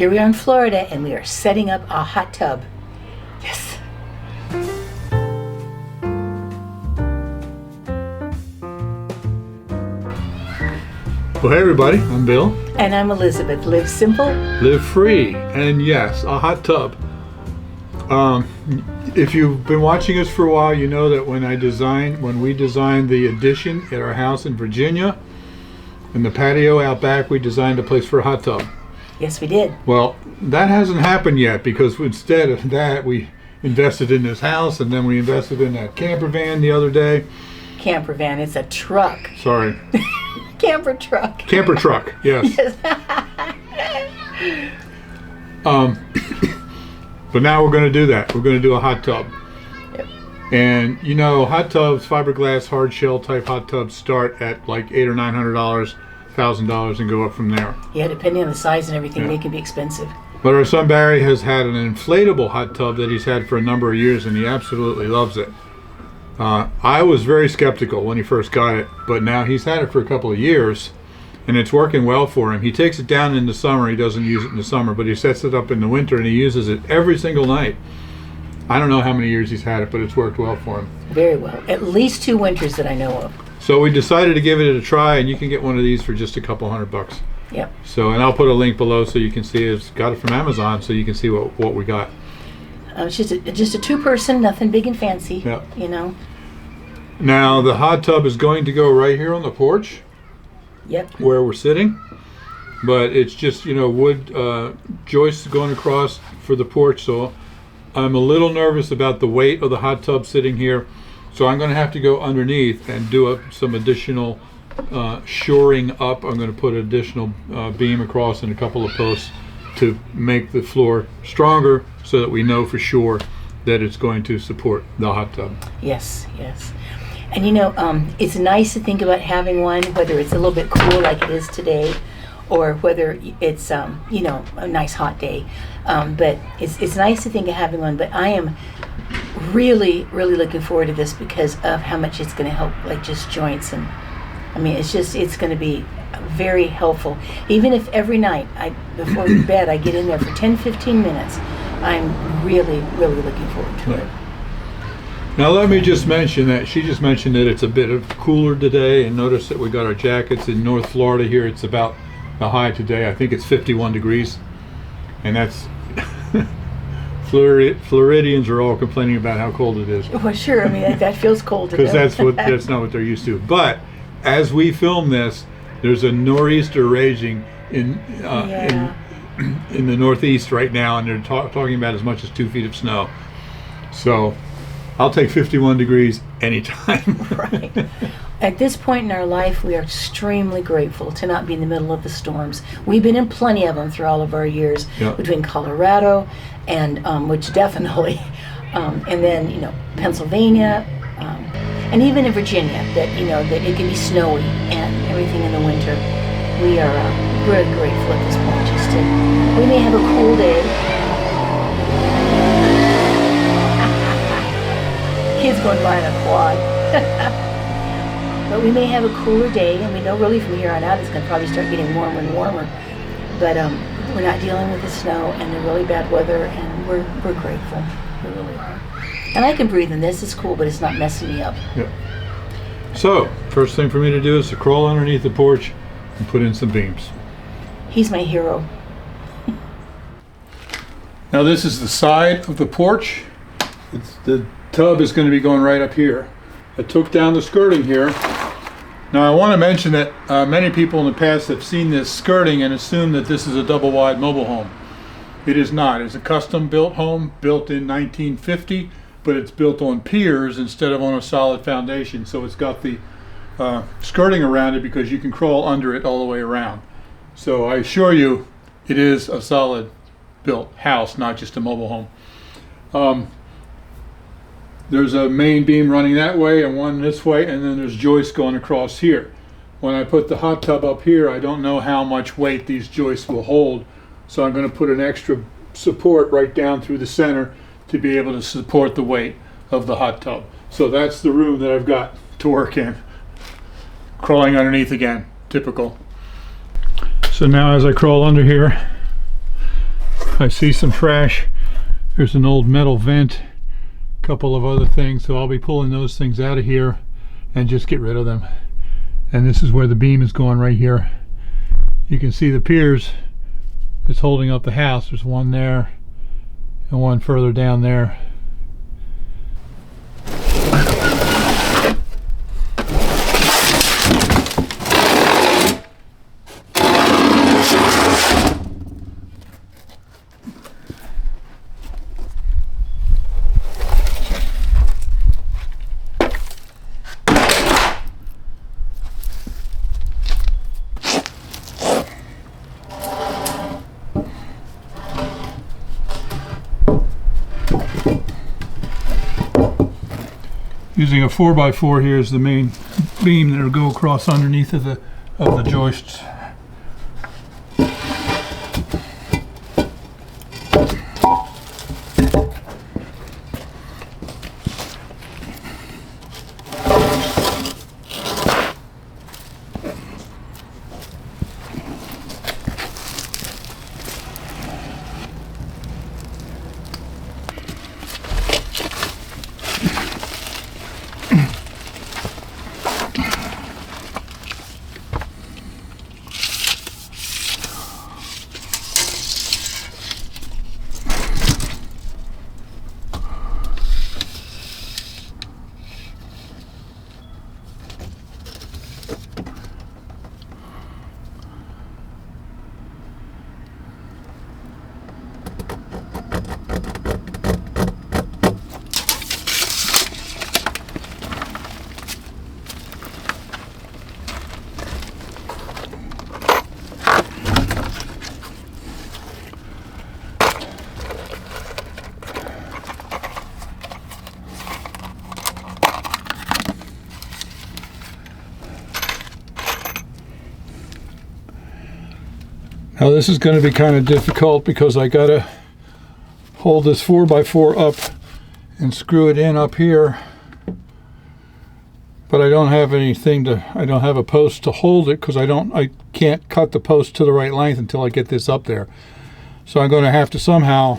Here we are in Florida, and we are setting up a hot tub. Yes. Well, hey everybody, I'm Bill. And I'm Elizabeth. Live simple. Live free. And yes, a hot tub. If you've been watching us for a while, you know that when we designed the addition at our house in Virginia, in the patio out back, we designed a place for a hot tub. Yes, we did. Well, that hasn't happened yet because instead of that, we invested in this house, and then we invested in that camper van the other day. Camper van, it's a truck. Sorry. Camper truck. Camper truck, yes. But now we're going to do that. We're going to do a hot tub. Yep. And you know, hot tubs, fiberglass, hard shell type hot tubs start at like $800 or $900, $1,000, and go up from there. Yeah, depending on the size and everything, Yeah. they can be expensive. But our son Barry has had an inflatable hot tub that he's had for a number of years, and he absolutely loves it. I was very skeptical when he first got it, but now he's had it for a couple of years, and it's working well for him. He takes it down in the summer. He doesn't use it in the summer, but he sets it up in the winter, and he uses it every single night. I don't know how many years he's had it, but it's worked well for him. Very well. At least 2 winters that I know of. So we decided to give it a try, and you can get one of these for just a couple $100. Yep. So, and I'll put a link below so you can see it. It's got it from Amazon, so you can see what we got. It's just a 2-person, nothing big and fancy. Yep. You know. Now the hot tub is going to go right here on the porch. Yep. Where we're sitting, but it's just, you know, wood joists going across for the porch, so I'm a little nervous about the weight of the hot tub sitting here, so I'm going to have to go underneath and do some additional shoring up. I'm going to put an additional beam across and a couple of posts to make the floor stronger so that we know for sure that it's going to support the hot tub. Yes, yes. And you know, it's nice to think about having one, whether it's a little bit cool like it is today, or whether it's you know, a nice hot day. But it's nice to think of having one. But I am really, really looking forward to this because of how much it's going to help, like just joints, and I mean, it's going to be very helpful. Even if every night before bed I get in there for 10-15 minutes, I'm really, really looking forward to it. Now let me just mention that she just mentioned that it's a bit of cooler today, and notice that we got our jackets in North Florida here. It's about the high today. I think it's 51 degrees, and that's Floridians are all complaining about how cold it is. Well, sure. I mean, that feels cold because today. that's not what they're used to. But as we film this, there's a nor'easter raging in the Northeast right now, and they're talking about as much as 2 feet of snow. So I'll take 51 degrees anytime. Right. At this point in our life, we are extremely grateful to not be in the middle of the storms. We've been in plenty of them through all of our years, Yep. between Colorado and which definitely, and then, you know, Pennsylvania, and even in Virginia, that, you know, that it can be snowy and everything in the winter. We're grateful at this point. We may have a cool day. Kids going by in a quad. But we may have a cooler day, and we know really from here on out it's going to probably start getting warmer and warmer. But we're not dealing with the snow and the really bad weather, and we're grateful. We really are. And I can breathe in this. It's cool, but it's not messing me up. Yep. So first thing for me to do is to crawl underneath the porch and put in some beams. He's my hero. Now this is the side of the porch. The tub is going to be going right up here. I took down the skirting here. Now I want to mention that many people in the past have seen this skirting and assume that this is a double wide mobile home. It is not. It's a custom built home built in 1950, but it's built on piers instead of on a solid foundation. So it's got the skirting around it because you can crawl under it all the way around. So I assure you it is a solid built house, not just a mobile home. There's a main beam running that way and one this way, and then there's joists going across here. When I put the hot tub up here, I don't know how much weight these joists will hold, so I'm going to put an extra support right down through the center to be able to support the weight of the hot tub. So that's the room that I've got to work in. Crawling underneath again, typical. So now as I crawl under here, I see some trash. There's an old metal vent, a couple of other things, so I'll be pulling those things out of here and just get rid of them. And this is where the beam is going, right here. You can see the piers that's holding up the house. There's one there and one further down there. Using a 4x4 here is the main beam that will go across underneath of the joists. Now this is going to be kind of difficult because I gotta hold this 4x4 up and screw it in up here, but I don't have I don't have a post to hold it because I can't cut the post to the right length until I get this up there. So I'm going to have to somehow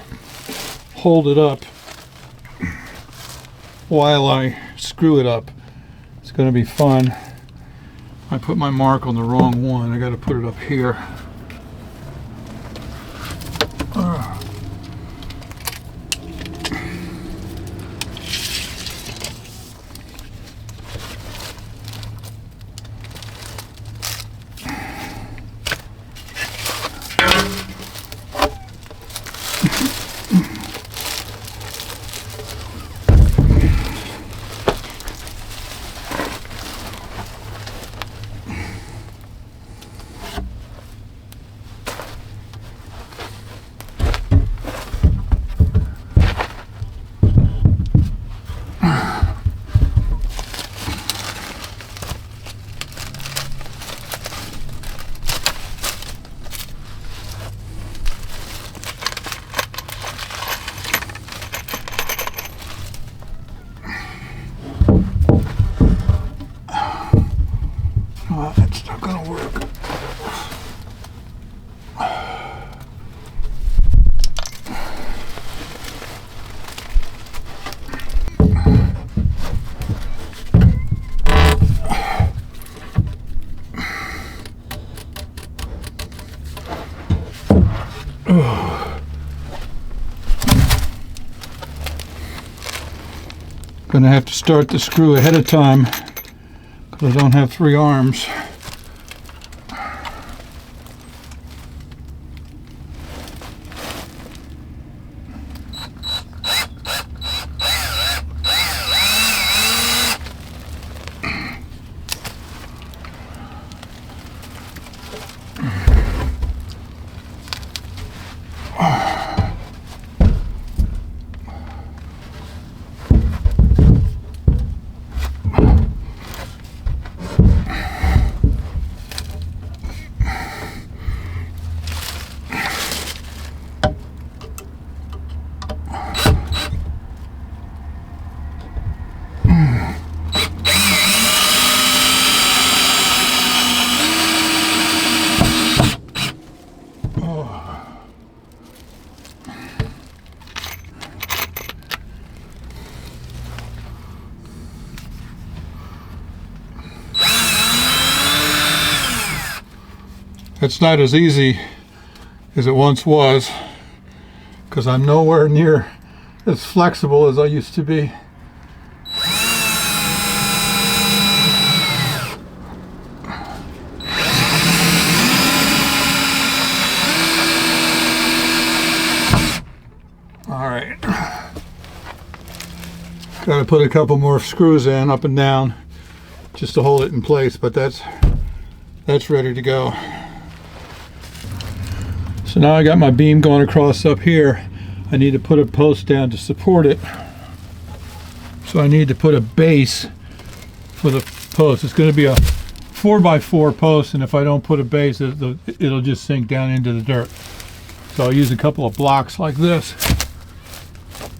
hold it up while I screw it up. It's going to be fun. I put my mark on the wrong one. I got to put it up here. That's not gonna work. Gonna have to start the screw ahead of time because I don't have 3 arms. It's not as easy as it once was, because I'm nowhere near as flexible as I used to be. All right, got to put a couple more screws in up and down just to hold it in place, but that's ready to go. So now I got my beam going across up here. I need to put a post down to support it. So I need to put a base for the post. It's going to be a 4x4 post, and if I don't put a base, it'll just sink down into the dirt. So I'll use a couple of blocks like this.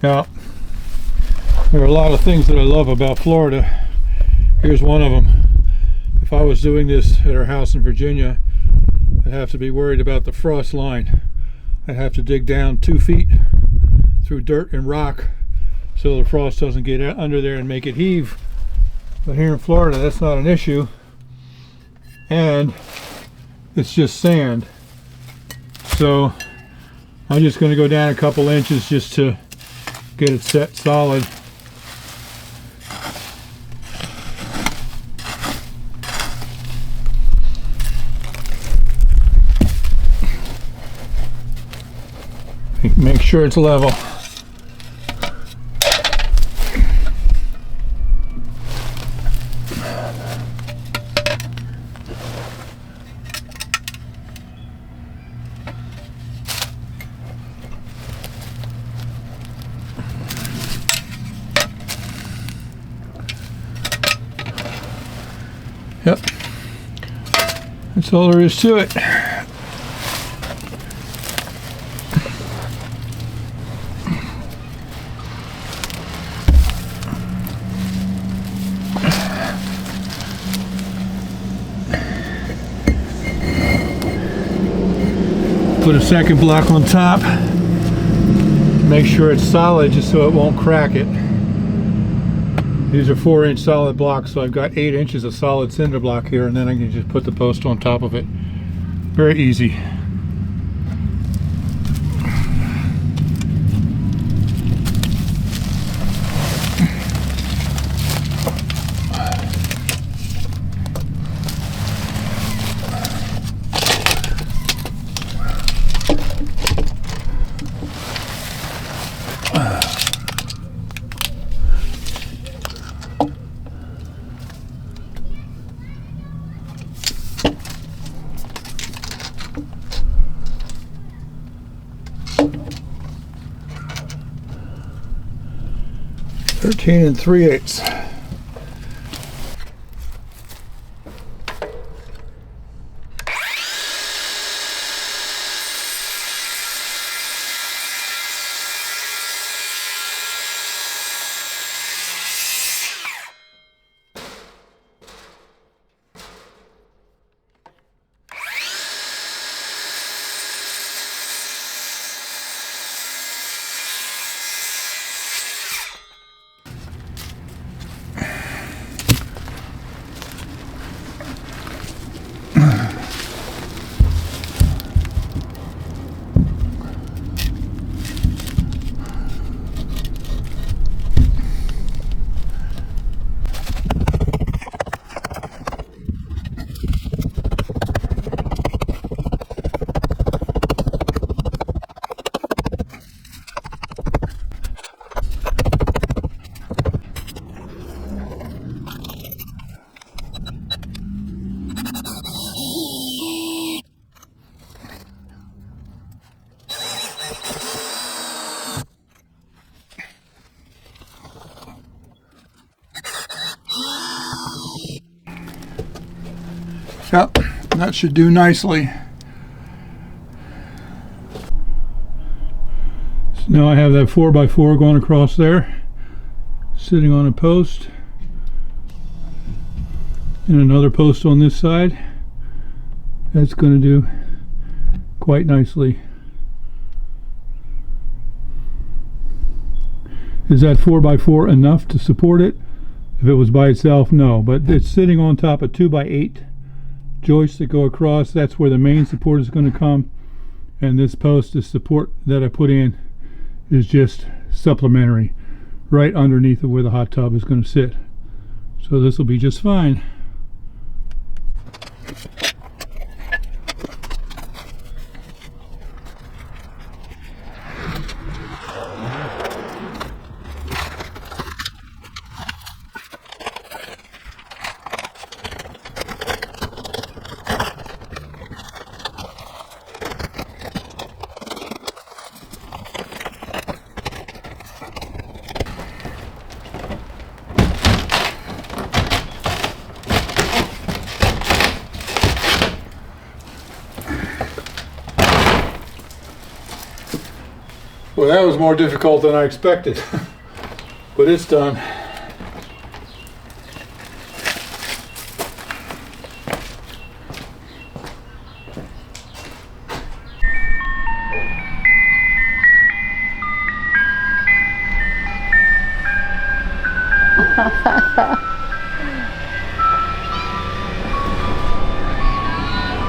Now, there are a lot of things that I love about Florida. Here's one of them. If I was doing this at our house in Virginia, I'd have to be worried about the frost line. I'd have to dig down 2 feet through dirt and rock so the frost doesn't get under there and make it heave. But here in Florida, that's not an issue. And it's just sand. So I'm just going to go down a couple inches just to get it set solid. Make sure it's level. Yep, that's all there is to it. Put a second block on top. Make sure it's solid just so it won't crack it. These are 4-inch solid blocks, so I've got 8 inches of solid cinder block here, and then I can just put the post on top of it. Very easy. (13 3/8). Yep, that should do nicely. So now I have that 4x4 going across there, sitting on a post, and another post on this side. That's going to do quite nicely. Is that 4x4 enough to support it? If it was by itself, no, but it's sitting on top of 2x8 joists that go across. That's where the main support is going to come, and this post, the support that I put in, is just supplementary right underneath of where the hot tub is going to sit. So this will be just fine. Well, that was more difficult than I expected, but it's done.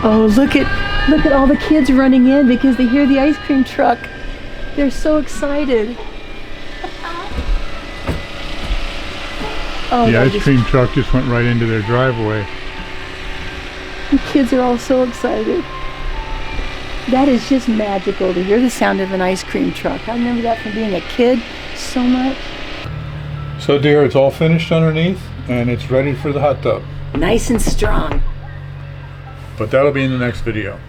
Oh, look at all the kids running in because they hear the ice cream truck. They're so excited. Oh, The ice cream truck just went right into their driveway. The kids are all so excited. That is just magical to hear the sound of an ice cream truck. I remember that from being a kid so much. So dear, it's all finished underneath and it's ready for the hot tub. Nice and strong. But that'll be in the next video.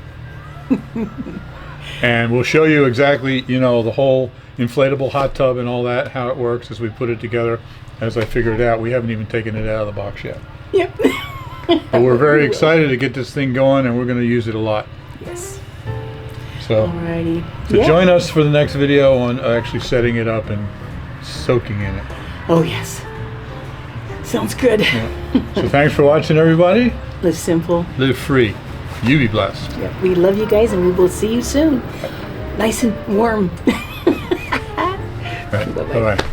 And we'll show you exactly, you know, the whole inflatable hot tub and all that, how it works as we put it together, as I figure it out. We haven't even taken it out of the box yet. Yep. But we're very excited to get this thing going, and we're going to use it a lot. Yes. So, Alrighty. so join us for the next video on actually setting it up and soaking in it. Oh yes. Sounds good. Yeah. So thanks for watching, everybody. Live simple. Live free. You be blessed. Yep. We love you guys, and we will see you soon. Nice and warm. Right. Bye-bye.